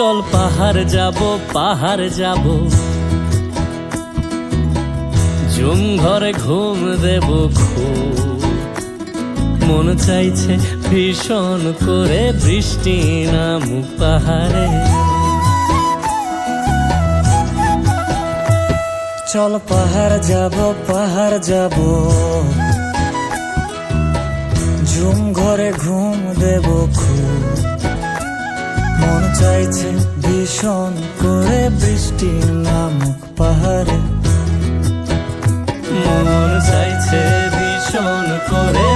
চল পাহাড় যাব জুম ঘরে ঘুম দেব খুব মন চাইছে ভীষণ করে বৃষ্টি নামুক পাহাড়ে। চল পাহাড় যাব ঝুম ঘরে ঘুম দেব খুব মন চাইছে ভীষণ করে বৃষ্টি নামুক পাহাড়ে। মন চাইছে ভীষণ করে